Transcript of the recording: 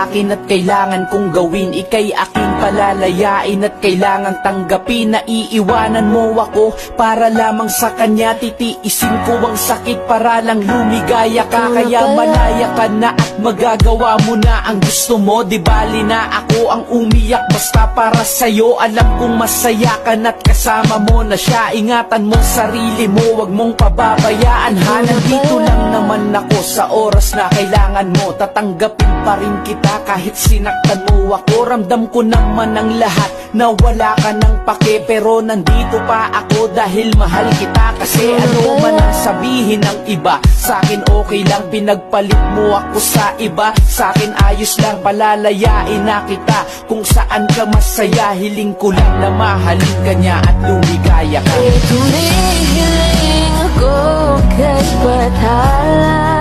akin at kailangan kong gawin. Ika'y aking palalayain at kailangang tanggapin. Na iiwanan mo ako para lamang sa kanya. Titiisin ko ang sakit para lang lumigaya ka. Kaya malaya ka na at magagawa mo na ang gusto mo. Di bali na ako ang umiyak basta para sa'yo. Alam kong masaya ka na't kasama mo na siya. Ingatan mo sarili mo, wag mong pababayaan ha. Nandito lang naman ako sa oras na kailangan mo. Tatanggapin pa rin kita kahit sinaktan mo ako. Ramdam ko naman ang lahat na wala ka ng pake. Pero nandito pa ako dahil mahal kita. Kasi ano man ang sabihin ng iba, sa'kin okay lang. Pinagpalit mo ako sa iba. Sa'kin ayos lang, palalayain na kita. Kung saan ka masaya, hiling ko lang na mahalin ka niya at lumigaya ka. Tumihiling ako kahit batala.